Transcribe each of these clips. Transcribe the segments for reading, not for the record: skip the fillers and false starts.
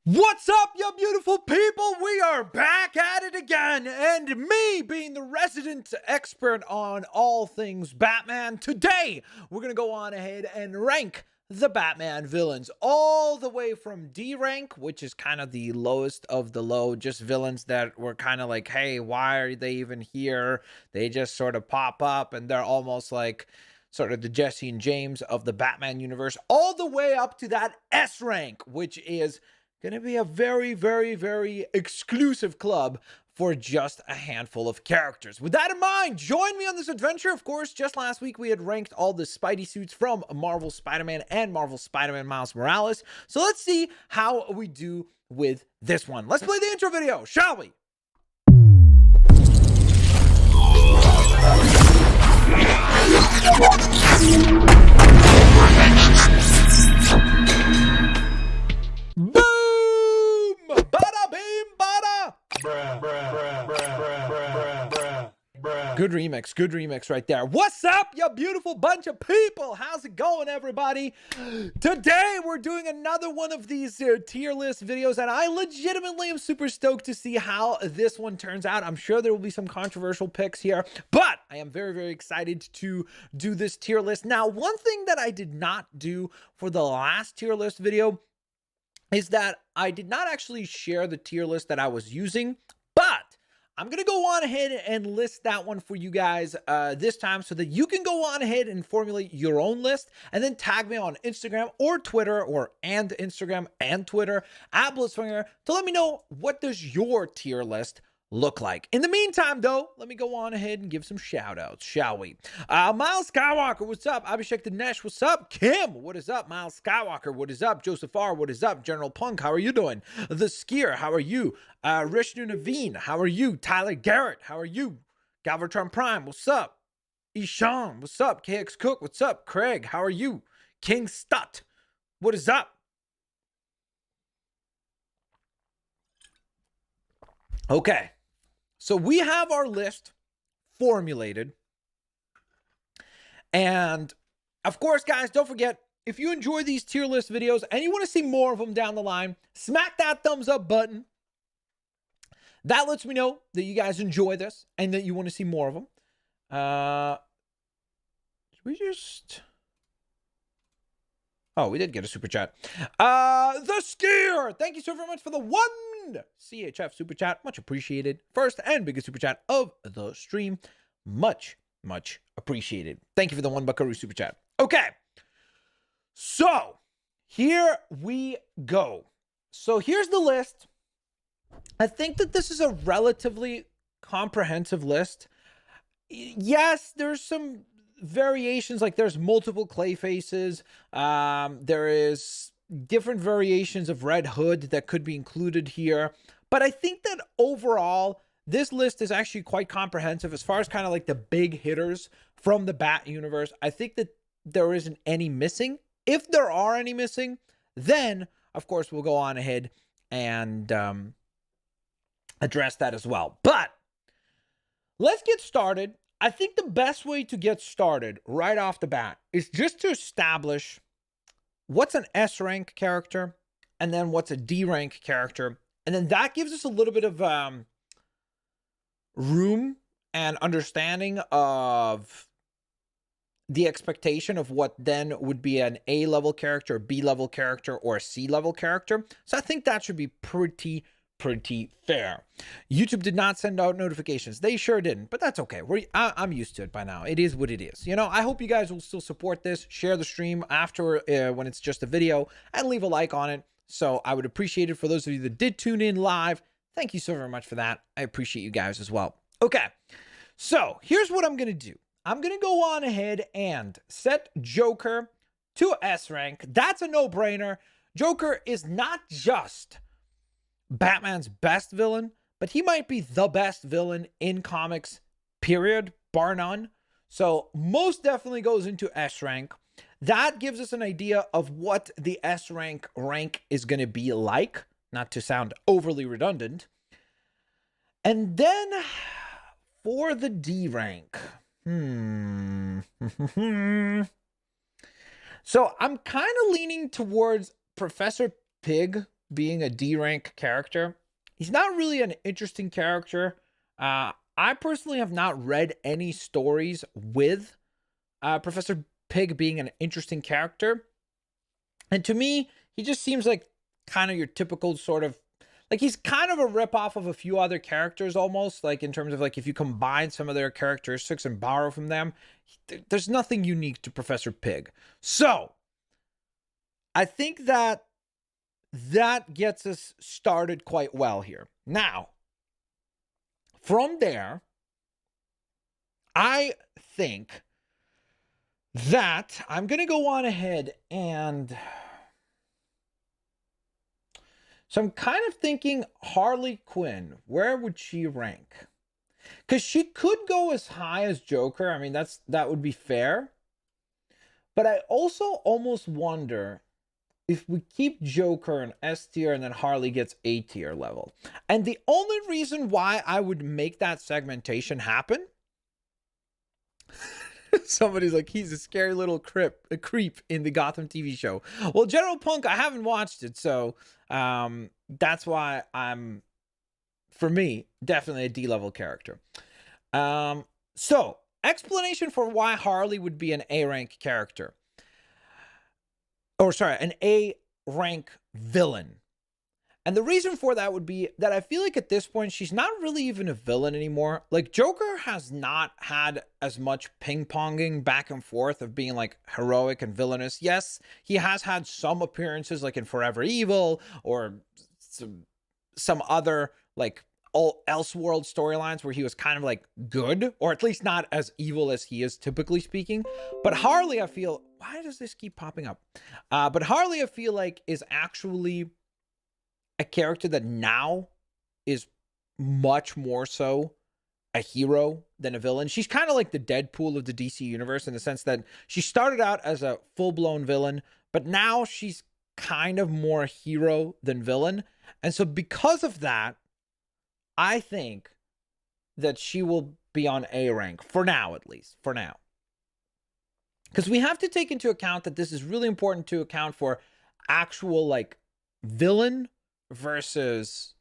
What's up, you beautiful people? We are back at it again, and me being the resident expert on all things Batman, today we're gonna go on ahead and rank the Batman villains all the way from D rank, which is kind of the lowest of the low, just villains that were kind of like, hey, why are they even here? They just sort of pop up and they're almost like sort of the Jesse and James of the Batman universe, all the way up to that S rank, which is gonna be a very, very, very exclusive club for just a handful of characters. With that in mind, join me on this adventure. Of course, just last week we had ranked all the Spidey suits from Marvel Spider-Man and Marvel Spider-Man Miles Morales. So let's see how we do with this one. Let's play the intro video, shall we? Boom! Bada beam bada! Good remix right there. What's up, you beautiful bunch of people? How's it going, everybody? Today, we're doing another one of these tier list videos, and I legitimately am super stoked to see how this one turns out. I'm sure there will be some controversial picks here, but I am very, very excited to do this tier list. Now, one thing that I did not do for the last tier list video is that I did not actually share the tier list that I was using, but I'm going to go on ahead and list that one for you guys this time so that you can go on ahead and formulate your own list and then tag me on Instagram or Twitter and Instagram and Twitter at Blitzwinger to let me know what does your tier list look like. In the meantime, though, let me go on ahead and give some shout outs, shall we? Miles Skywalker, what's up? Abhishek Dinesh, what's up? Kim, what is up? Miles Skywalker, what is up? Joseph R, what is up? General Punk, how are you doing? The Skier, how are you? Rishnu Naveen, how are you? Tyler Garrett, how are you? Galvatron Prime, what's up? Ishan, what's up? KX Cook, what's up? Craig, how are you? King Stut, what is up? Okay. So we have our list formulated. And of course, guys, don't forget, if you enjoy these tier list videos and you want to see more of them down the line, smack that thumbs up button. That lets me know that you guys enjoy this and that you want to see more of them. We did get a super chat. The Skier, thank you so very much for the one CHF super chat. Much appreciated. First and biggest super chat of the stream. Much, much appreciated. Thank you for the one buckaroo super chat. Okay. So here we go. So here's the list. I think that this is a relatively comprehensive list. Yes, there's some variations, like there's multiple Clayfaces. There is different variations of Red Hood that could be included here. But I think that overall, this list is actually quite comprehensive as far as kind of like the big hitters from the Bat universe. I think that there isn't any missing. If there are any missing, then, of course, we'll go on ahead and address that as well. But let's get started. I think the best way to get started right off the bat is just to establish what's an S rank character and then what's a D rank character. And then that gives us a little bit of room and understanding of the expectation of what then would be an A level character, B level character, or a C level character. So I think that should be pretty fair. YouTube did not send out notifications. They sure didn't, but that's okay. I'm used to it by now. It is what it is. You know, I hope you guys will still support this, share the stream after when it's just a video, and leave a like on it. So I would appreciate it. For those of you that did tune in live, thank you so very much for that. I appreciate you guys as well. Okay, so here's what I'm going to do. I'm going to go on ahead and set Joker to S rank. That's a no-brainer. Joker is not just Batman's best villain, but he might be the best villain in comics, period, bar none. So most definitely goes into S rank. That gives us an idea of what the S rank is going to be like, not to sound overly redundant. And then for the D rank, so I'm kind of leaning towards Professor Pig being a D rank character. He's not really an interesting character. I personally have not read any stories with Professor Pig being an interesting character. And to me, he just seems like kind of your typical sort of, like, he's kind of a ripoff of a few other characters almost, like in terms of like if you combine some of their characteristics and borrow from them, there's nothing unique to Professor Pig. So I think that gets us started quite well here. Now, from there, I think that I'm going to go on ahead and... So I'm kind of thinking Harley Quinn. Where would she rank? Because she could go as high as Joker. I mean, that would be fair. But I also almost wonder if we keep Joker in S tier and then Harley gets A tier level. And the only reason why I would make that segmentation happen... Somebody's like, he's a scary little creep in the Gotham TV show. Well, General Punk, I haven't watched it, so that's why for me, definitely a D-level character. So, explanation for why Harley would be an A-rank character. Or, sorry, an A-rank villain. And the reason for that would be that I feel like at this point, she's not really even a villain anymore. Like, Joker has not had as much ping-ponging back and forth of being, like, heroic and villainous. Yes, he has had some appearances, like in Forever Evil or some other, like, Elseworld storylines where he was kind of, like, good, or at least not as evil as he is, typically speaking. But Harley, I feel... Why does this keep popping up? But Harley, I feel like, is actually... a character that now is much more so a hero than a villain. She's kind of like the Deadpool of the DC universe in the sense that she started out as a full-blown villain, but now she's kind of more hero than villain. And so because of that, I think that she will be on A rank, for now at least, for now. Because we have to take into account that this is really important to account for actual, like, villain versus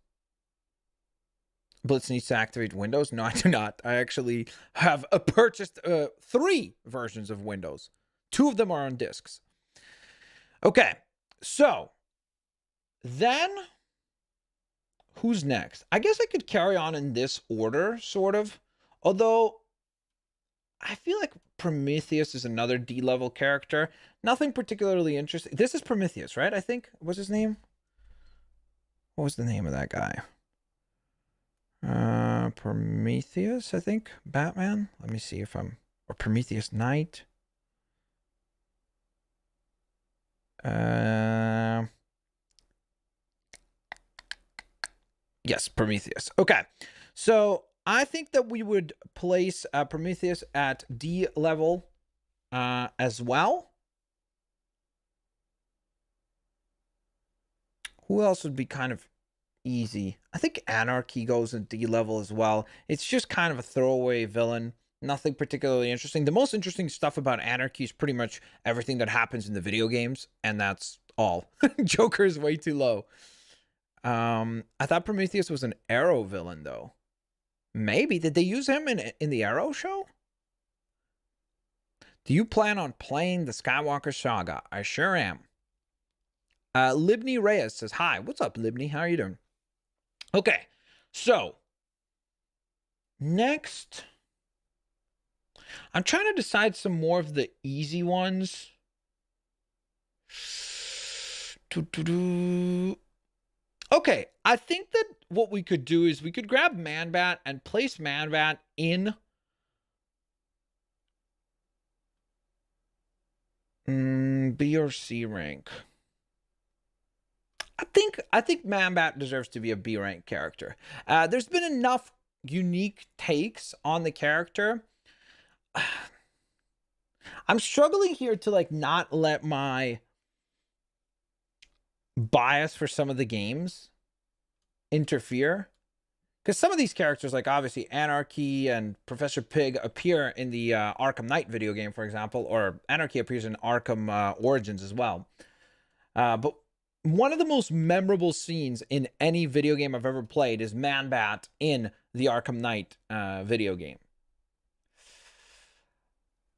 Blitz needs to activate Windows. No, I do not. I actually have purchased 3 versions of Windows. 2 of them are on discs. Okay, so then who's next? I guess I could carry on in this order, sort of. Although I feel like Prometheus is another D-level character. Nothing particularly interesting. This is Prometheus, right? I think. What's his name? What was the name of that guy? Prometheus, I think. Batman. Let me see if I'm... Or Prometheus Knight. Yes, Prometheus. Okay. So I think that we would place Prometheus at D level as well. Who else would be kind of easy? I think Anarchy goes in D level as well. It's just kind of a throwaway villain. Nothing particularly interesting. The most interesting stuff about Anarchy is pretty much everything that happens in the video games, and that's all. Joker is way too low. I thought Prometheus was an Arrow villain, though. Maybe. Did they use him in the Arrow show? Do you plan on playing the Skywalker Saga? I sure am. Libni Reyes says, hi. What's up, Libni? How are you doing? Okay, so next, I'm trying to decide some more of the easy ones. Okay, I think that what we could do is we could grab Man-Bat and place Man-Bat in B or C rank. I think Man-Bat deserves to be a B rank character. There's been enough unique takes on the character. I'm struggling here to, like, not let my bias for some of the games interfere. Because some of these characters, like obviously Anarchy and Professor Pig, appear in the Arkham Knight video game, for example, or Anarchy appears in Arkham Origins as well. But one of the most memorable scenes in any video game I've ever played is Man-Bat in the Arkham Knight video game.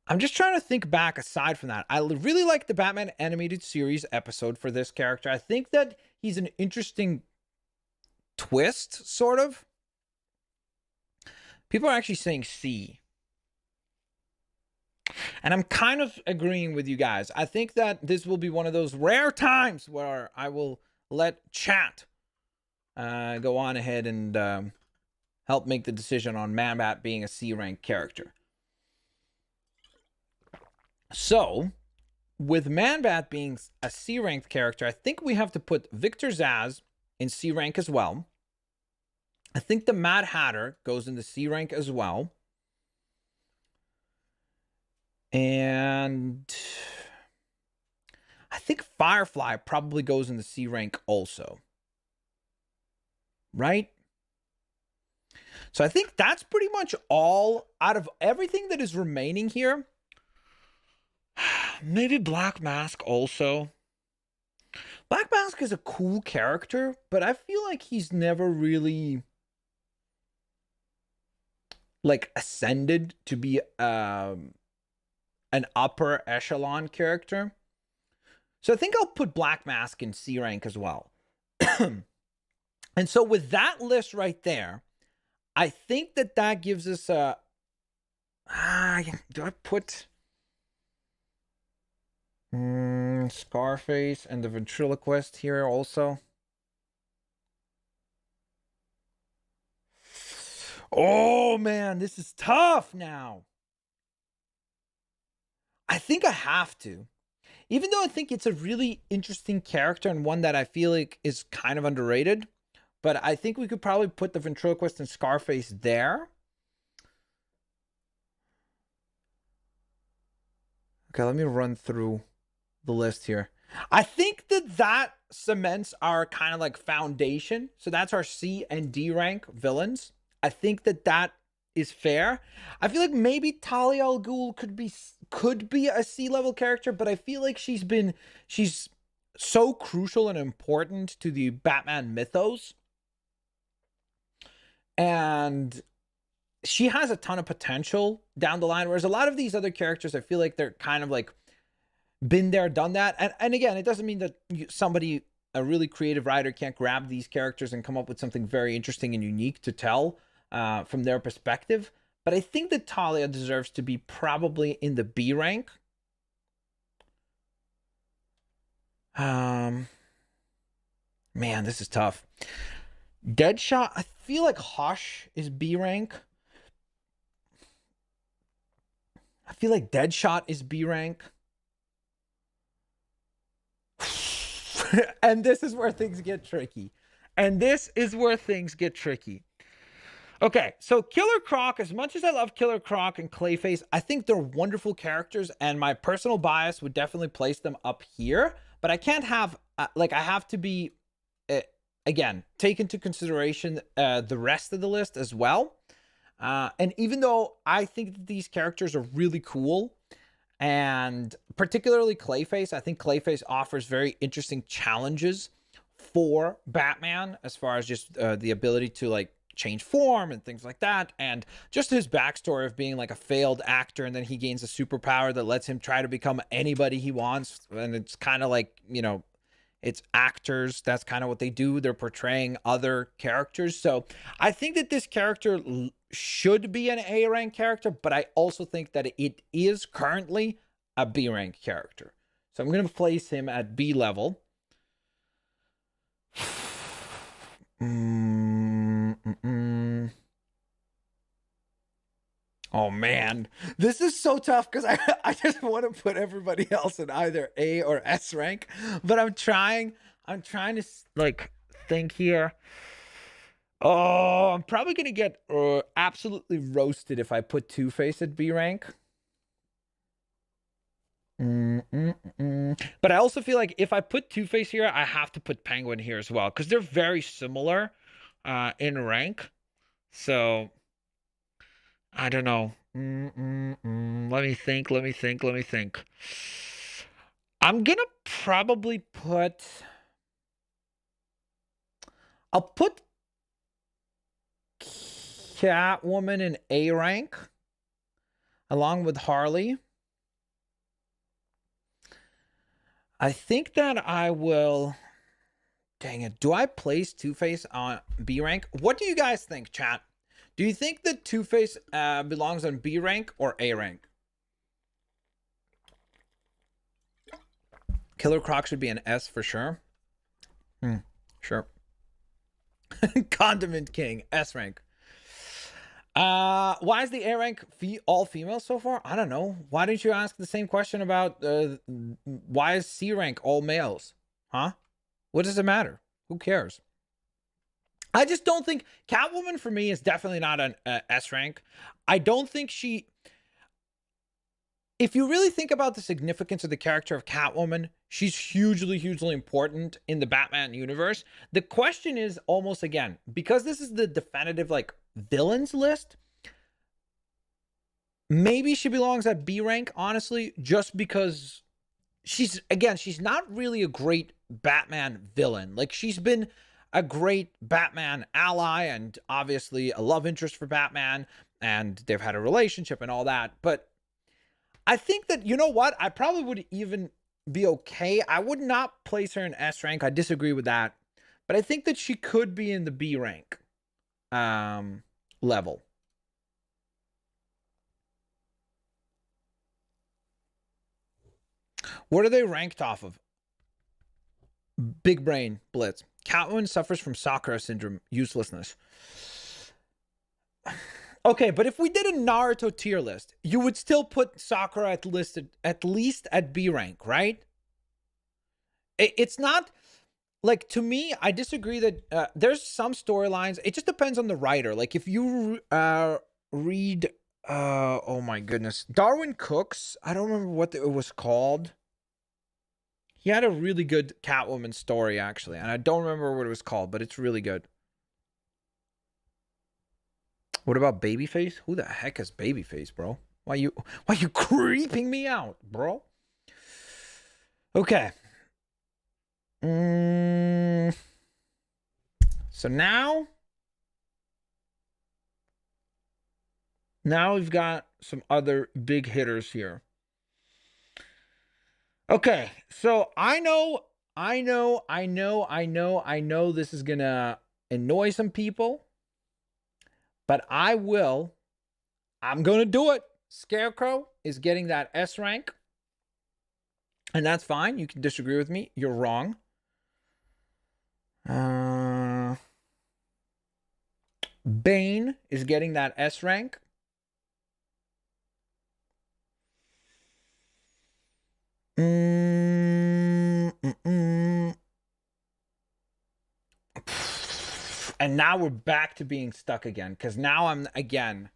I'm just trying to think back aside from that. I really like the Batman animated series episode for this character. I think that he's an interesting twist, sort of. People are actually saying C. And I'm kind of agreeing with you guys. I think that this will be one of those rare times where I will let chat go on ahead and help make the decision on Man-Bat being a C-ranked character. So, with Man-Bat being a C-ranked character, I think we have to put Victor Zsasz in C-rank as well. I think the Mad Hatter goes into C-rank as well. And I think Firefly probably goes into C-rank also. Right? So I think that's pretty much all out of everything that is remaining here. Maybe Black Mask also. Black Mask is a cool character, but I feel like he's never really like ascended to be an upper echelon character. So I think I'll put Black Mask in C rank as well. And so with that list right there, I think that gives us a... do I put... Scarface and the ventriloquist here also? Oh, man, this is tough now. I think I have to. Even though I think it's a really interesting character and one that I feel like is kind of underrated, but I think we could probably put the ventriloquist and Scarface there. Okay, let me run through the list here. I think that cements our kind of like foundation. So that's our C and D rank villains. I think that is fair. I feel like maybe Talia al Ghul could be a C level character, but I feel like she's so crucial and important to the Batman mythos. And she has a ton of potential down the line, whereas a lot of these other characters, I feel like they're kind of like been there, done that. And again, it doesn't mean that a really creative writer can't grab these characters and come up with something very interesting and unique to tell from their perspective. But I think that Talia deserves to be probably in the B rank. Man, this is tough. Deadshot, I feel like Hush is B rank. I feel like Deadshot is B rank. And this is where things get tricky. Okay, so Killer Croc, as much as I love Killer Croc and Clayface, I think they're wonderful characters, and my personal bias would definitely place them up here. But I can't have, I have to be, again, take into consideration the rest of the list as well. And even though I think that these characters are really cool, and particularly Clayface, I think Clayface offers very interesting challenges for Batman as far as just the ability to like change form and things like that, and just his backstory of being like a failed actor, and then he gains a superpower that lets him try to become anybody he wants. And it's kind of like, you know, it's actors, that's kind of what they do, they're portraying other characters. So I think that this character should be an A rank character, but I also think that it is currently a B rank character, so I'm going to place him at B level. Oh man, this is so tough because I just want to put everybody else in either A or S rank, but I'm trying to like think here. Oh, I'm probably gonna get absolutely roasted if I put Two-Face at B rank. But I also feel like if I put Two-Face here, I have to put Penguin here as well, because they're very similar in rank. So I don't know. Let me think. I'm gonna probably put I'll put Catwoman in A rank along with Harley. I think that I will... Dang it. Do I place Two-Face on B rank? What do you guys think, chat? Do you think that Two-Face belongs on B rank or A rank? Killer Croc should be an S for sure. Sure. Condiment King, S rank. Why is the A rank all female so far? I don't know. Why didn't you ask the same question about why is C rank all males? Huh? What does it matter? Who cares? I just don't think Catwoman for me is definitely not an S rank. I don't think she... If you really think about the significance of the character of Catwoman, she's hugely, hugely important in the Batman universe. The question is almost, again, because this is the definitive, like, villains list, maybe she belongs at B rank, honestly, just because she's not really a great Batman villain. Like, she's been a great Batman ally and obviously a love interest for Batman, and they've had a relationship and all that, but I think that, you know what? I probably would even be okay. I would not place her in S rank. I disagree with that. But I think that she could be in the B rank level. What are they ranked off of? Big brain Blitz. Catwoman suffers from Sakura syndrome, uselessness. Okay, but if we did a Naruto tier list, you would still put Sakura at least at B rank, right? It's not, like, to me, I disagree that there's some storylines. It just depends on the writer. Like, if you read, oh my goodness, Darwin Cook's, I don't remember what it was called. He had a really good Catwoman story, actually, and I don't remember what it was called, but it's really good. What about Babyface? Who the heck is Babyface, bro? Why you creeping me out, bro? Okay. So now we've got some other big hitters here. Okay, so I know this is gonna annoy some people. But I'm going to do it. Scarecrow is getting that S rank. And that's fine. You can disagree with me. You're wrong. Bane is getting that S rank. And now we're back to being stuck again. Because now I'm, again...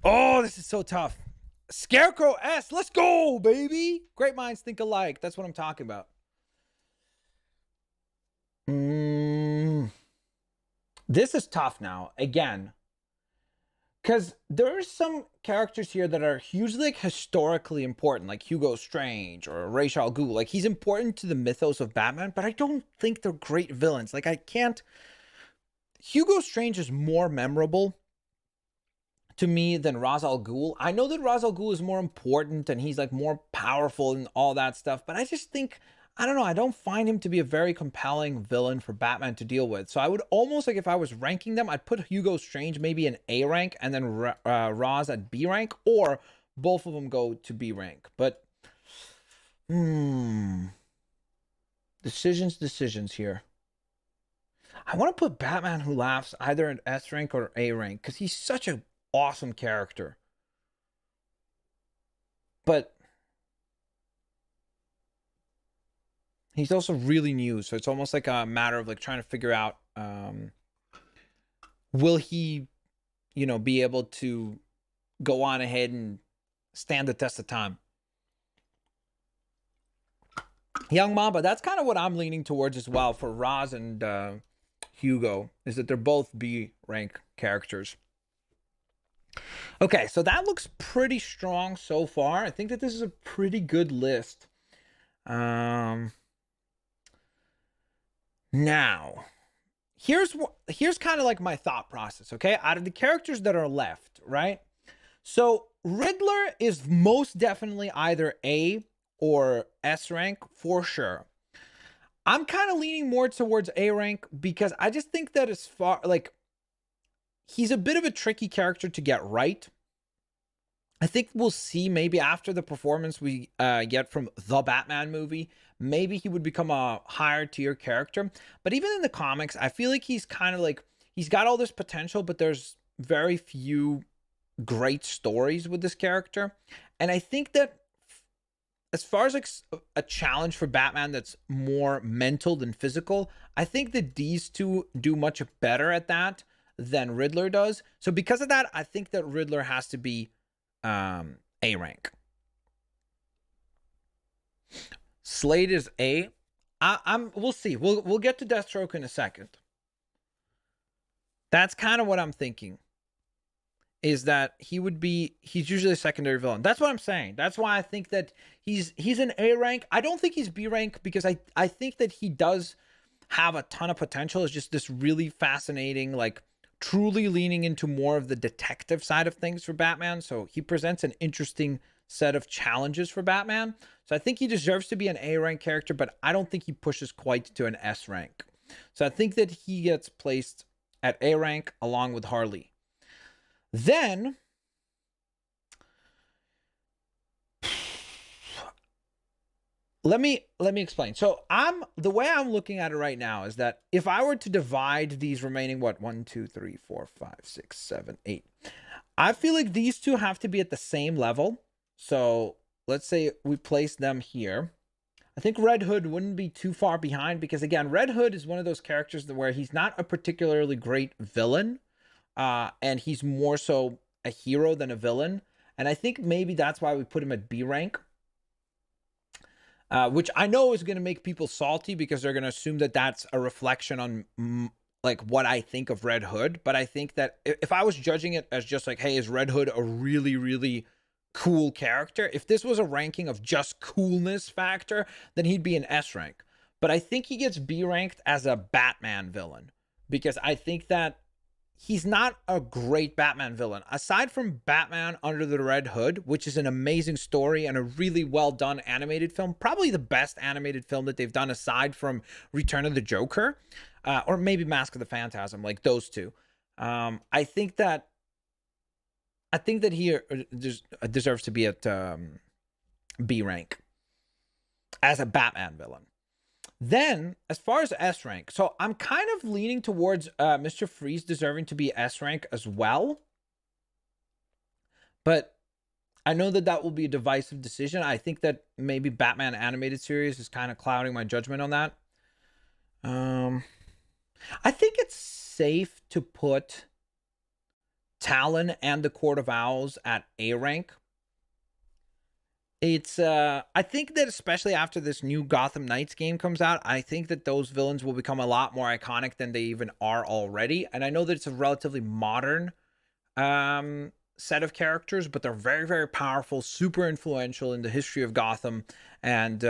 Oh, this is so tough. Scarecrow S. Let's go, baby. Great minds think alike. That's what I'm talking about. This is tough now. Again. Because there are some characters here that are hugely, like, historically important. Like Hugo Strange or Ra's al Ghul. Like, he's important to the mythos of Batman. But I don't think they're great villains. Like, I can't... Hugo Strange is more memorable to me than Ra's al Ghul. I know that Ra's al Ghul is more important and he's, like, more powerful and all that stuff, but I just think, I don't know, I don't find him to be a very compelling villain for Batman to deal with. So I would almost, like, if I was ranking them, I'd put Hugo Strange maybe in A rank and then Ra's at B rank, or both of them go to B rank. But decisions here. I want to put Batman Who Laughs either in S rank or A rank because he's such an awesome character. But he's also really new, so it's almost like a matter of, like, trying to figure out will he, you know, be able to go on ahead and stand the test of time. Young Mamba, that's kind of what I'm leaning towards as well for Ra's and Hugo, is that they're both B rank characters. Okay, so that looks pretty strong so far. I think that this is a pretty good list. Now, here's kind of like my thought process, okay? Out of the characters that are left, right? So Riddler is most definitely either A or S rank for sure. I'm kind of leaning more towards A rank because I just think that as far like he's a bit of a tricky character to get right. I think we'll see maybe after the performance we get from the Batman movie, maybe he would become a higher tier character. But even in the comics, I feel like he's kind of like, he's got all this potential, but there's very few great stories with this character. And I think that as far as like a challenge for Batman that's more mental than physical, I think that these two do much better at that than Riddler does. So because of that, I think that Riddler has to be A rank. Slade is A. We'll see. We'll get to Deathstroke in a second. That's kind of what I'm thinking. Is that he's usually a secondary villain. That's what I'm saying. That's why I think that he's an A rank. I don't think he's B rank because I think that he does have a ton of potential. It's just this really fascinating, like truly leaning into more of the detective side of things for Batman. So he presents an interesting set of challenges for Batman. So I think he deserves to be an A rank character, but I don't think he pushes quite to an S rank. So I think that he gets placed at A rank along with Harley. Then let me explain. So the way I'm looking at it right now is that if I were to divide these remaining 1, 2, 3, 4, 5, 6, 7, 8, I feel like these two have to be at the same level. So let's say we place them here. I think Red Hood wouldn't be too far behind because again, Red Hood is one of those characters where he's not a particularly great villain. And he's more so a hero than a villain. And I think maybe that's why we put him at B rank. Which I know is going to make people salty because they're going to assume that that's a reflection on like what I think of Red Hood. But I think that if I was judging it as just like, hey, is Red Hood a really, really cool character? If this was a ranking of just coolness factor, then he'd be an S rank. But I think he gets B ranked as a Batman villain because I think that he's not a great Batman villain. Aside from Batman Under the Red Hood, which is an amazing story and a really well done animated film, probably the best animated film that they've done aside from Return of the Joker, or maybe Mask of the Phantasm, like those two. I think that he deserves to be at B rank as a Batman villain. Then, as far as S rank, so I'm kind of leaning towards Mr. Freeze deserving to be S rank as well. But I know that that will be a divisive decision. I think that maybe Batman animated series is kind of clouding my judgment on that. I think it's safe to put Talon and the Court of Owls at A rank. It's I think that especially after this new Gotham Knights game comes out, I think that those villains will become a lot more iconic than they even are already. And I know that it's a relatively modern set of characters, but they're very, very powerful, super influential in the history of Gotham, and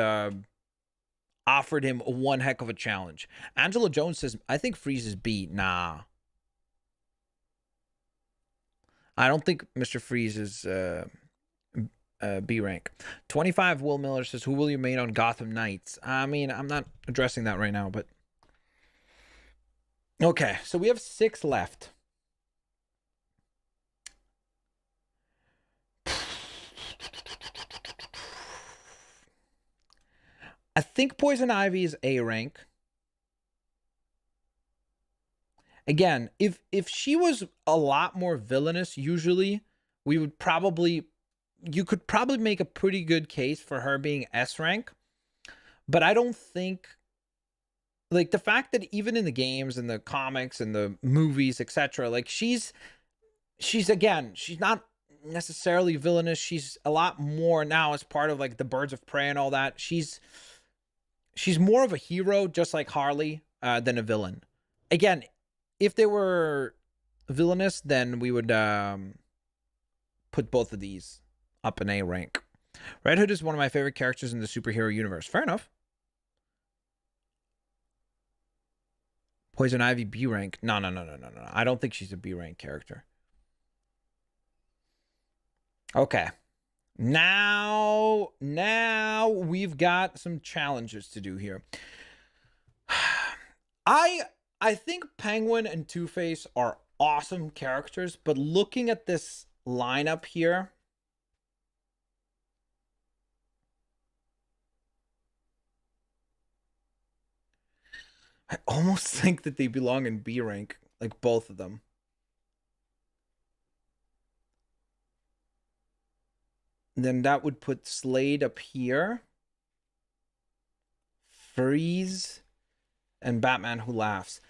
offered him one heck of a challenge. Angela Jones says, I think Freeze is B. Nah. I don't think Mr. Freeze is B rank. 25 Will Miller says, who will you main on Gotham Knights? I mean, I'm not addressing that right now, but okay, so we have 6 left. I think Poison Ivy is A rank. Again, if she was a lot more villainous, usually we would probably, you could probably make a pretty good case for her being S rank. But I don't think, like, the fact that even in the games and the comics and the movies, etc., like she's again, she's not necessarily villainous. She's a lot more now as part of like the Birds of Prey and all that. She's more of a hero, just like Harley, than a villain. Again, if they were villainous, then we would put both of these up in A rank. Red Hood is one of my favorite characters in the superhero universe. Fair enough. Poison Ivy B rank. No. I don't think she's a B rank character. Okay. Now we've got some challenges to do here. I think Penguin and Two-Face are awesome characters, but looking at this lineup here, I almost think that they belong in B rank, like both of them. And then that would put Slade up here, Freeze, and Batman Who Laughs.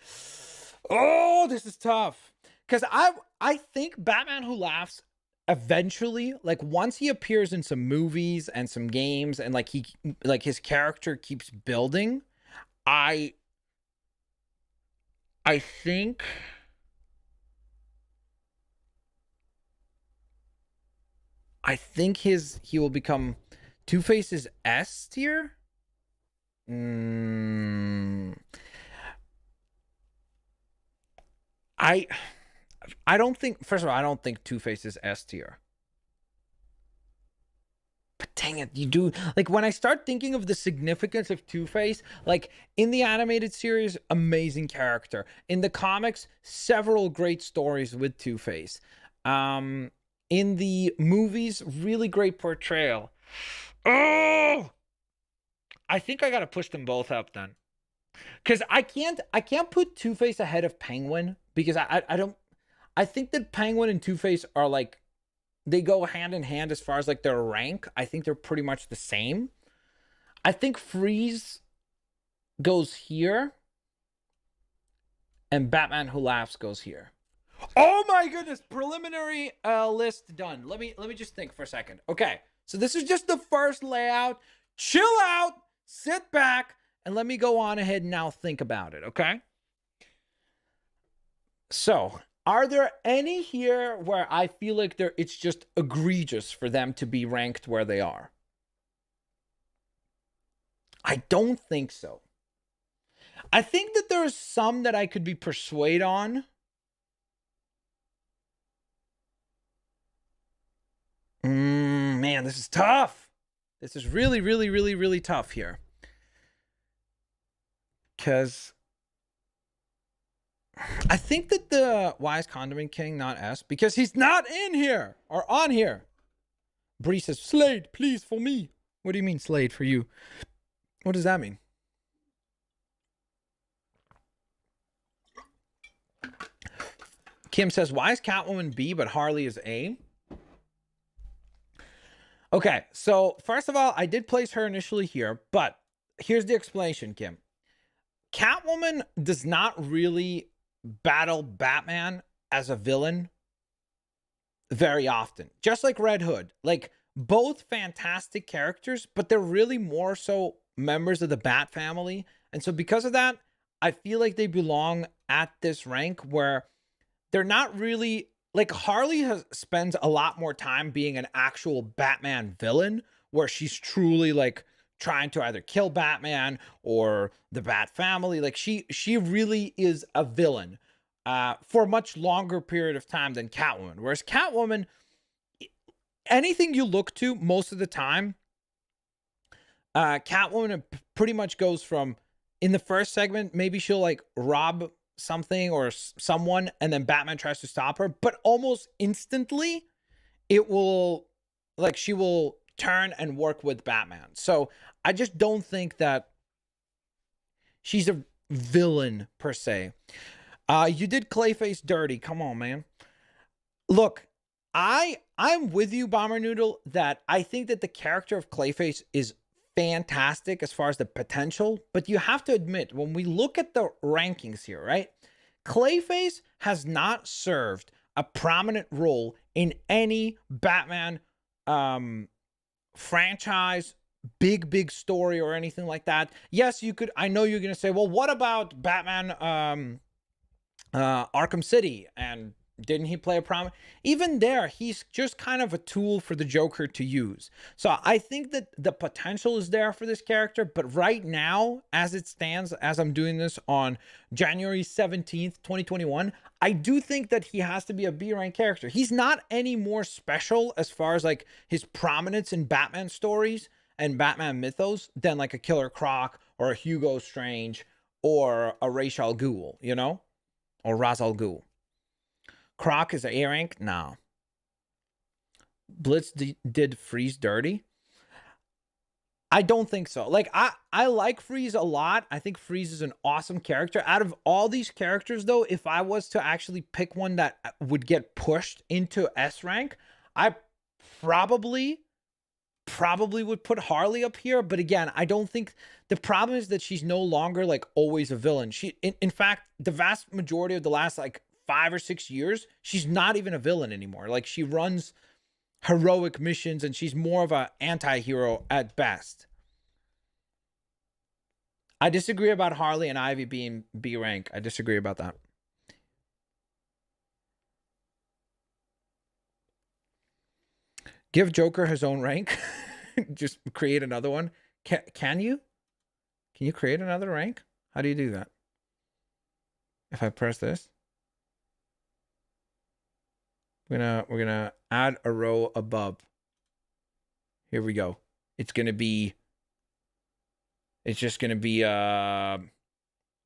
Oh, this is tough. Because I think Batman Who Laughs eventually, like once he appears in some movies and some games and like his character keeps building, I think he will become Two-Face's S tier. I don't think, first of all, I don't think Two-Face is S tier. But dang it, you do, like when I start thinking of the significance of Two-Face, like in the animated series, amazing character. In the comics, several great stories with Two-Face. In the movies, really great portrayal. Oh, I think I gotta push them both up then, because I can't put Two-Face ahead of Penguin, because I think that Penguin and Two-Face are like, they go hand in hand as far as like their rank. I think they're pretty much the same. I think Freeze goes here, and Batman Who Laughs goes here. Oh my goodness, preliminary list done. Let me just think for a second. Okay, so this is just the first layout. Chill out, sit back, and let me go on ahead and now think about it, okay? So, are there any here where I feel like it's just egregious for them to be ranked where they are? I don't think so. I think that there's some that I could be persuaded on. Man, this is tough. This is really, really, really, really tough here. Because I think that why is Condiment King not S? Because he's not in here or on here. Bree says, Slade, please, for me. What do you mean, Slade, for you? What does that mean? Kim says, why is Catwoman B but Harley is A? Okay, so first of all, I did place her initially here, but here's the explanation, Kim. Catwoman does not really battle Batman as a villain very often. Just like Red Hood. Like, both fantastic characters, but they're really more so members of the Bat family. And so because of that, I feel like they belong at this rank where they're not really... Like, Harley spends a lot more time being an actual Batman villain, where she's truly, like, trying to either kill Batman or the Bat family. Like, she really is a villain for a much longer period of time than Catwoman. Whereas Catwoman, anything you look to most of the time, Catwoman pretty much goes from, in the first segment, maybe she'll, like, rob something or someone, and then Batman tries to stop her, but almost instantly it will, like, she will turn and work with Batman. So I just don't think that she's a villain per se. You did Clayface dirty. Come on, man. Look, I'm with you, Bomber Noodle, that I think that the character of Clayface is fantastic as far as the potential, but you have to admit, when we look at the rankings here, right, Clayface has not served a prominent role in any Batman franchise, big story or anything like that. Yes, you could, I know you're gonna say, well, what about Batman Arkham City and Didn't he play a prominent? Even there, he's just kind of a tool for the Joker to use. So I think that the potential is there for this character, but right now, as it stands, as I'm doing this on January 17th, 2021, I do think that he has to be a B rank character. He's not any more special as far as like his prominence in Batman stories and Batman mythos than like a Killer Croc or a Hugo Strange or a Ra's al Ghul, you know? Or Ra's al Ghul. Croc is an A rank? No. Blitz did Freeze dirty? I don't think so. Like, I like Freeze a lot. I think Freeze is an awesome character. Out of all these characters, though, if I was to actually pick one that would get pushed into S rank, I probably would put Harley up here. But again, I don't think the problem is that she's no longer like always a villain. She, in fact, the vast majority of the last like 5 or 6 years, she's not even a villain anymore. Like, she runs heroic missions and she's more of an anti-hero at best. I disagree about Harley and Ivy being B rank. I disagree about that. Give Joker his own rank. Just create another one. Can you? Can you create another rank? How do you do that? If I press this, we're gonna add a row above. Here we go. It's just gonna be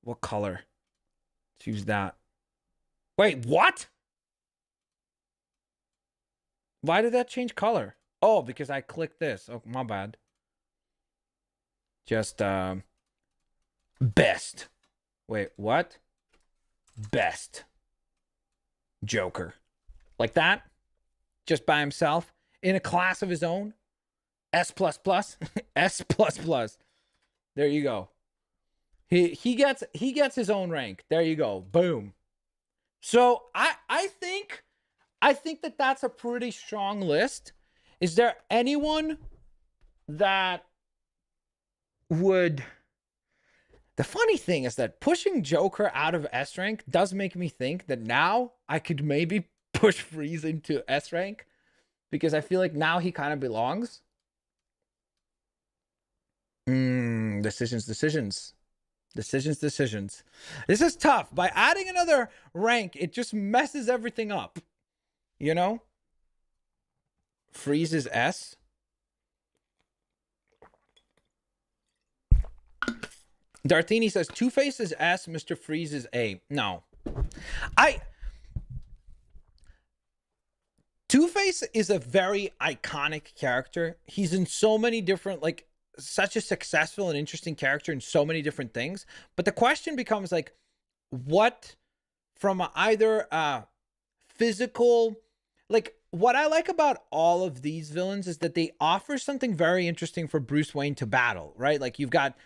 what color? Let's use that. Wait, what? Why did that change color? Oh, because I clicked this. Oh, my bad. Just best. Wait, what? Best Joker. Like that? Just by himself? In a class of his own? S++? S++. There you go. He gets his own rank. There you go. Boom. So I think that that's a pretty strong list. Is there anyone that would... The funny thing is that pushing Joker out of S rank does make me think that now I could maybe push Freeze into S rank, because I feel like now he kind of belongs. Decisions. This is tough. By adding another rank, it just messes everything up. You know? Freeze is S. Darthini says Two-Face is S, Mr. Freeze is A. No. Two-Face is a very iconic character. He's in so many different, like, such a successful and interesting character in so many different things. But the question becomes, like, what from either physical... Like, what I like about all of these villains is that they offer something very interesting for Bruce Wayne to battle, right? Like, you've got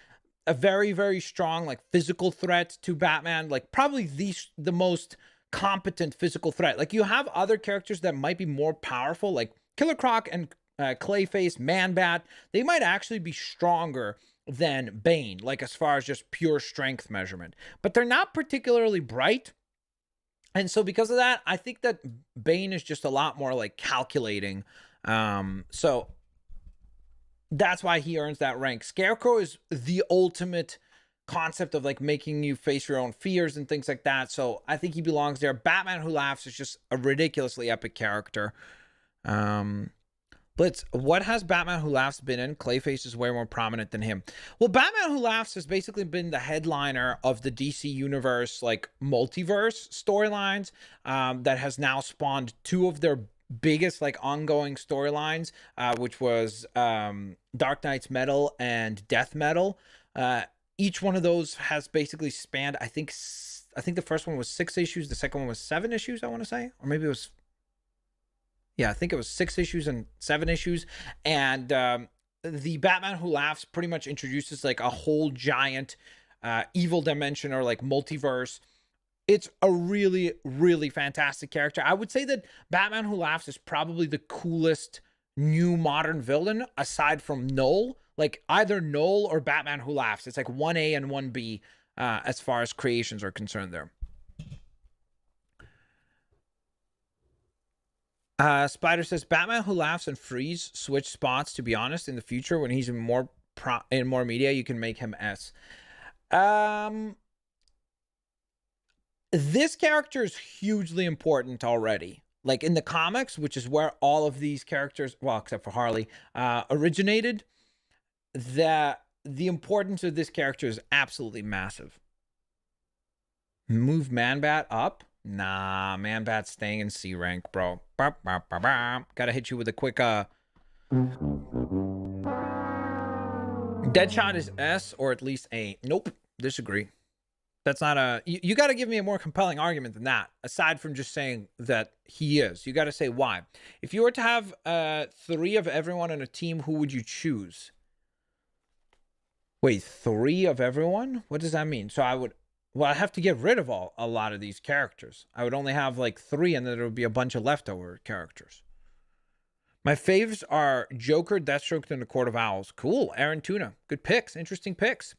a very, very strong, like, physical threat to Batman, like, probably the most competent physical threat. Like, you have other characters that might be more powerful, like Killer Croc and Clayface, Man-Bat. They might actually be stronger than Bane, like, as far as just pure strength measurement. But they're not particularly bright. And so because of that, I think that Bane is just a lot more, like, calculating. So that's why he earns that rank. Scarecrow is the ultimate concept of, like, making you face your own fears and things like that. So I think he belongs there. Batman Who Laughs is just a ridiculously epic character. Blitz, what has Batman Who Laughs been in? Clayface is way more prominent than him. Well, Batman Who Laughs has basically been the headliner of the DC Universe, like, multiverse storylines that has now spawned 2 of their biggest, like, ongoing storylines, which was Dark Knight's Metal and Death Metal. Each one of those has basically spanned, I think the first one was 6 issues, the second one was 7 issues, I want to say, or maybe it was... Yeah, I think it was 6 issues and 7 issues. And the Batman Who Laughs pretty much introduces, like, a whole giant evil dimension or, like, multiverse. It's a really, really fantastic character. I would say that Batman Who Laughs is probably the coolest new modern villain aside from Null. Like, either Null or Batman Who Laughs. It's like 1A and 1B as far as creations are concerned there. Spider says Batman Who Laughs and Freeze switch spots. To be honest, in the future when he's in more media, you can make him S. This character is hugely important already. Like in the comics, which is where all of these characters, well, except for Harley, originated. The importance of this character is absolutely massive. Move Man-Bat up? Nah, Man-Bat's staying in C rank, bro. Gotta hit you with a quick Deadshot is S or at least A. Nope, disagree. That's not a... You got to give me a more compelling argument than that, aside from just saying that he is. You got to say why. If you were to have 3 of everyone on a team, who would you choose? Wait, 3 of everyone? What does that mean? So I would... Well, I have to get rid of a lot of these characters. I would only have like 3, and then there would be a bunch of leftover characters. My faves are Joker, Deathstroke, and the Court of Owls. Cool. Aaron Tuna. Good picks. Interesting picks.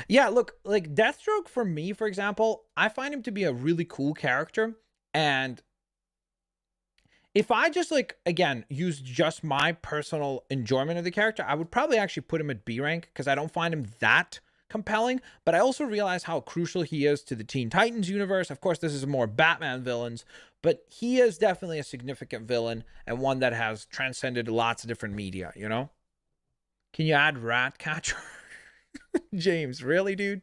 Yeah, look, like Deathstroke for me, for example, I find him to be a really cool character. And if I just like, again, use just my personal enjoyment of the character, I would probably actually put him at B rank because I don't find him that compelling. But I also realize how crucial he is to the Teen Titans universe. Of course, this is more Batman villains, but he is definitely a significant villain and one that has transcended lots of different media, you know? Can you add Ratcatcher? James, really, dude?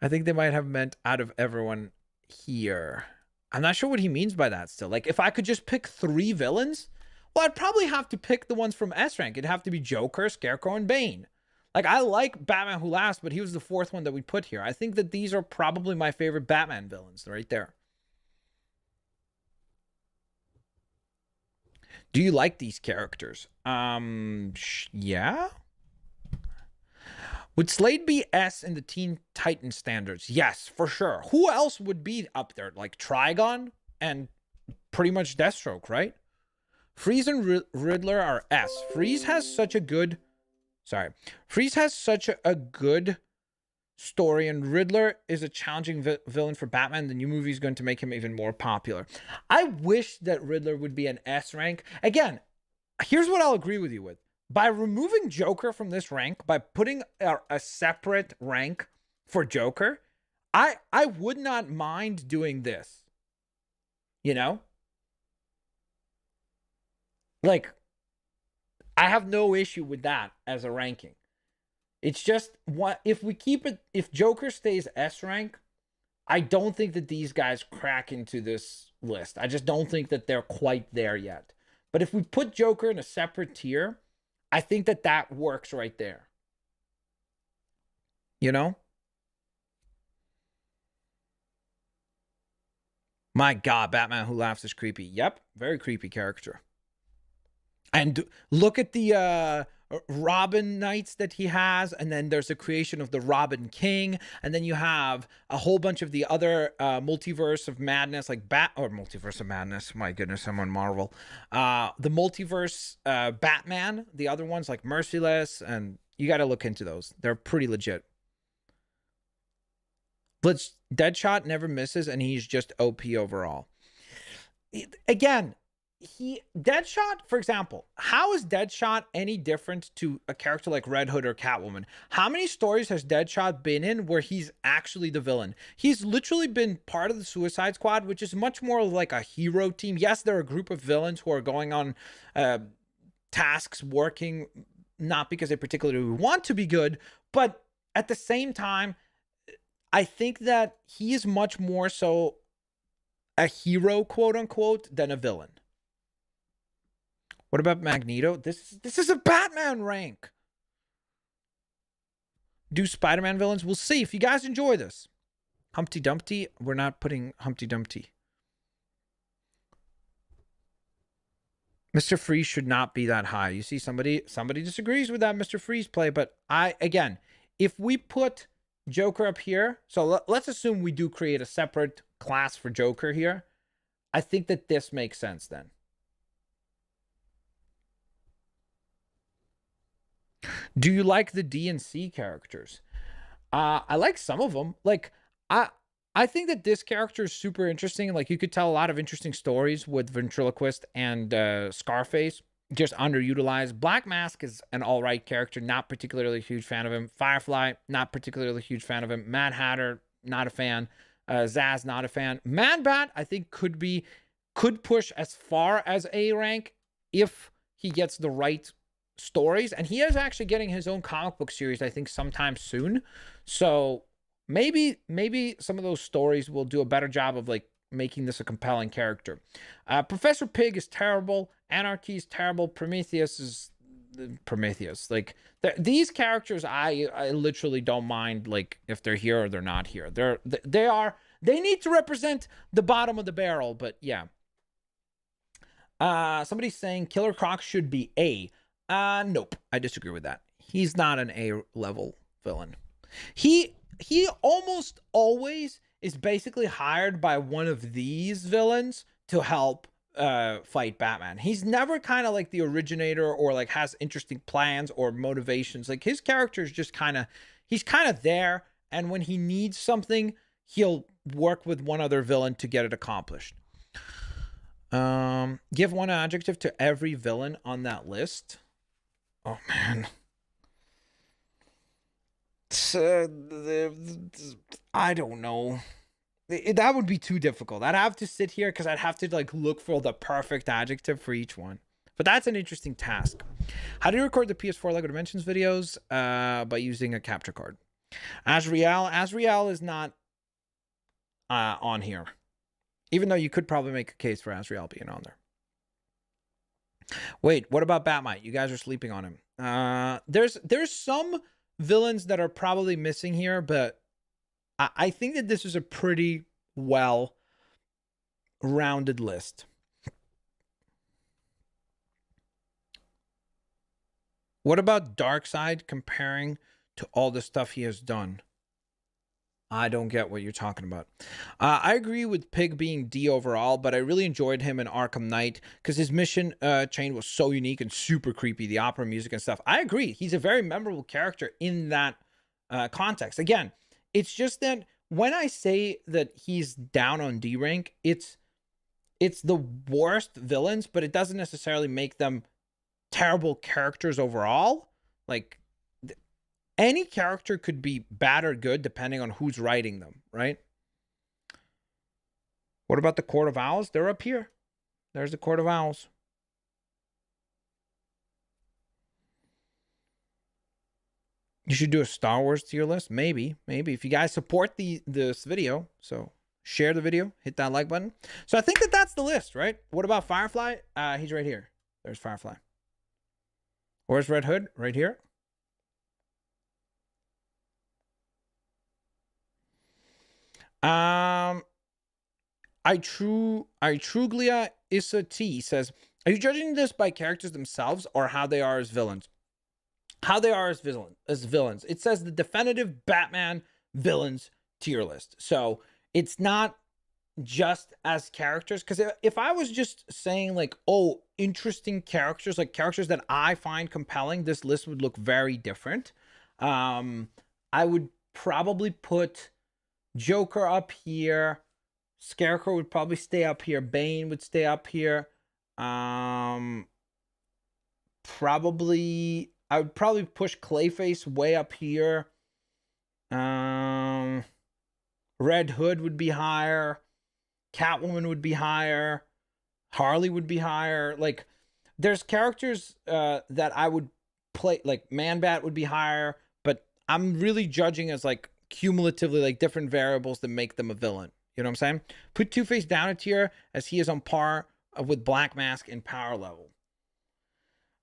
I think they might have meant out of everyone here. I'm not sure what he means by that still. Like, if I could just pick 3 villains, well, I'd probably have to pick the ones from S rank. It'd have to be Joker, Scarecrow, and Bane. Like, I like Batman Who Laughs, but he was the 4th one that we put here. I think that these are probably my favorite Batman villains right there. Do you like these characters? Yeah. Would Slade be S in the Teen Titan standards? Yes, for sure. Who else would be up there? Like Trigon and pretty much Deathstroke, right? Freeze and Riddler are S. Freeze has such a good... Freeze has such a good story, and Riddler is a challenging villain for Batman. The new movie is going to make him even more popular. I wish that Riddler would be an S rank. Again, here's what I'll agree with you with. By removing Joker from this rank, by putting a separate rank for Joker, I would not mind doing this. You know? Like, I have no issue with that as a ranking. It's just, if we keep it, if Joker stays S rank, I don't think that these guys crack into this list. I just don't think that they're quite there yet. But if we put Joker in a separate tier, I think that that works right there. You know? My God, Batman Who Laughs is creepy. Yep, very creepy character. And look at the Robin Knights that he has, and then there's a creation of the Robin King, and then you have a whole bunch of the other multiverse of madness, like multiverse of madness. My goodness, I'm on Marvel. The multiverse Batman, the other ones like Merciless, and you got to look into those. They're pretty legit. Deadshot never misses, and he's just OP overall. Again, Deadshot, for example, how is Deadshot any different to a character like Red Hood or Catwoman? How many stories has Deadshot been in where he's actually the villain? He's literally been part of the Suicide Squad, which is much more like a hero team. Yes, they're a group of villains who are going on tasks, working, not because they particularly want to be good, but at the same time, I think that he is much more so a hero, quote unquote, than a villain. What about Magneto? This is a Batman rank. Do Spider-Man villains? We'll see if you guys enjoy this. Humpty Dumpty. We're not putting Humpty Dumpty. Mr. Freeze should not be that high. You see, somebody disagrees with that Mr. Freeze play, but again, if we put Joker up here, so let's assume we do create a separate class for Joker here. I think that this makes sense then. Do you like the D and C characters? I like some of them. Like, I think that this character is super interesting. Like, you could tell a lot of interesting stories with Ventriloquist and Scarface. Just underutilized. Black Mask is an all right character. Not particularly a huge fan of him. Firefly, not particularly a huge fan of him. Mad Hatter, not a fan. Zaz, not a fan. Man Bat, I think could push as far as A rank if he gets the right stories. And he is actually getting his own comic book series, I think, sometime soon. So maybe some of those stories will do a better job of like making this a compelling character. Professor Pig is terrible. Anarchy is terrible. Prometheus is Prometheus. Like, these characters, I literally don't mind like if they're here or they're not here. They need to represent the bottom of the barrel. But yeah. Somebody's saying Killer Croc should be A. Nope, I disagree with that. He's not an A level villain. He almost always is basically hired by one of these villains to help fight Batman. He's never kind of like the originator or like has interesting plans or motivations. Like, his character is just he's kind of there, and when he needs something, he'll work with one other villain to get it accomplished. Give one adjective to every villain on that list. Oh man. I don't know. That would be too difficult. I'd have to sit here because I'd have to like look for the perfect adjective for each one. But that's an interesting task. How do you record the PS4 LEGO Dimensions videos? By using a capture card. Azrael is not on here. Even though you could probably make a case for Azrael being on there. Wait, what about Batmite? You guys are sleeping on him. There's some villains that are probably missing here, but I think that this is a pretty well-rounded list. What about Darkseid comparing to all the stuff he has done? I don't get what you're talking about. I agree with Pig being D overall, but I really enjoyed him in Arkham Knight because his mission chain was so unique and super creepy, the opera music and stuff. I agree. He's a very memorable character in that context. Again, it's just that when I say that he's down on D rank, it's the worst villains, but it doesn't necessarily make them terrible characters overall. Like, any character could be bad or good depending on who's writing them, right? What about the Court of Owls? They're up here. There's the Court of Owls. You should do a Star Wars tier list. Maybe. If you guys support this video, so share the video, hit that like button. So I think that's the list, right? What about Firefly? He's right here. There's Firefly. Where's Red Hood? Right here. Truglia Issa T says, are you judging this by characters themselves or how they are as villains? How they are as villains. It says the definitive Batman villains tier list. So it's not just as characters, because if I was just saying like, oh, interesting characters, like characters that I find compelling, this list would look very different. I would probably put Joker up here. Scarecrow would probably stay up here. Bane would stay up here. I would probably push Clayface way up here. Red Hood would be higher. Catwoman would be higher. Harley would be higher. Like, there's characters that I would play, like Man-Bat would be higher, but I'm really judging as like cumulatively like different variables that make them a villain. You know what I'm saying? Put Two-Face down a tier as he is on par with Black Mask in power level.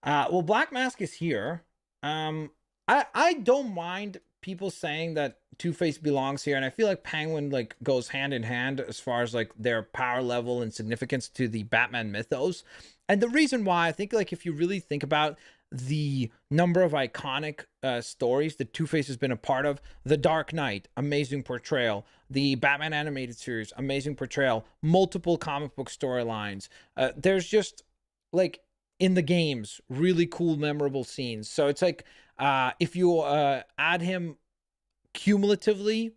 Well, Black Mask is here. I don't mind people saying that Two-Face belongs here, and I feel like Penguin like goes hand in hand as far as like their power level and significance to the Batman mythos. And the reason why, I think like if you really think about the number of iconic stories that Two-Face has been a part of, The Dark Knight, amazing portrayal, the Batman animated series, amazing portrayal, multiple comic book storylines, there's just like in the games really cool memorable scenes. So it's like if you add him cumulatively,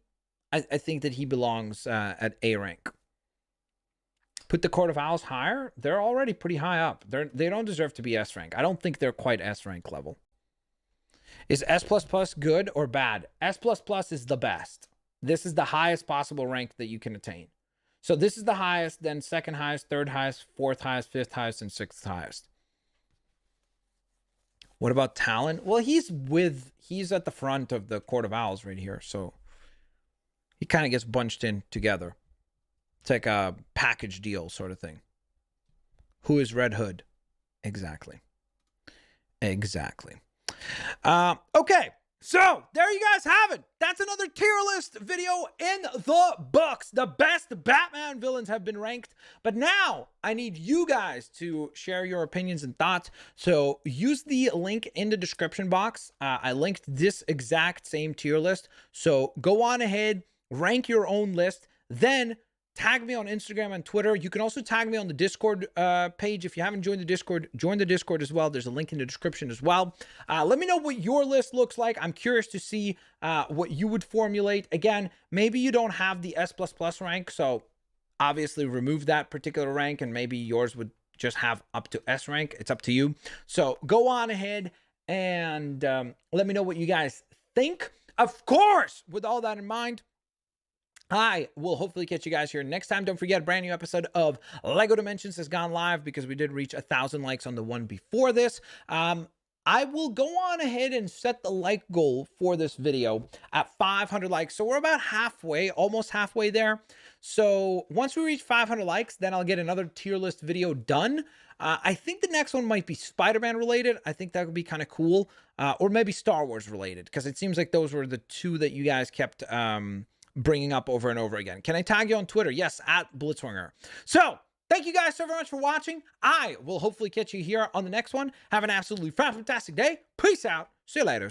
I think that he belongs at A rank. Put the Court of Owls higher. They're already pretty high up. They don't deserve to be S rank. I don't think they're quite S rank level. Is S++ good or bad? S++ is the best. This is the highest possible rank that you can attain. So this is the highest, then second highest, third highest, fourth highest, fifth highest, and sixth highest. What about Talon? Well, he's at the front of the Court of Owls right here, so he kind of gets bunched in together. It's like a package deal sort of thing. Who is Red Hood? Exactly. Exactly. Okay. So, there you guys have it. That's another tier list video in the books. The best Batman villains have been ranked. But now, I need you guys to share your opinions and thoughts. So, use the link in the description box. I linked this exact same tier list. So, go on ahead, rank your own list. Then, tag me on Instagram and Twitter. You can also tag me on the Discord page. If you haven't joined the Discord, join the Discord as well. There's a link in the description as well. Let me know what your list looks like. I'm curious to see what you would formulate. Again, maybe you don't have the S++ rank, so obviously remove that particular rank, and maybe yours would just have up to S rank. It's up to you. So go on ahead and let me know what you guys think. Of course, with all that in mind, I will hopefully catch you guys here next time. Don't forget, a brand new episode of LEGO Dimensions has gone live because we did reach 1,000 likes on the one before this. I will go on ahead and set the like goal for this video at 500 likes. So we're about halfway, almost halfway there. So once we reach 500 likes, then I'll get another tier list video done. I think the next one might be Spider-Man related. I think that would be kind of cool. Or maybe Star Wars related, because it seems like those were the two that you guys kept bringing up over and over again. Can I tag you on Twitter? Yes, at Blitzwinger. So thank you guys so very much for watching. I will hopefully catch you here on the next one. Have an absolutely fantastic day. Peace out. See you later.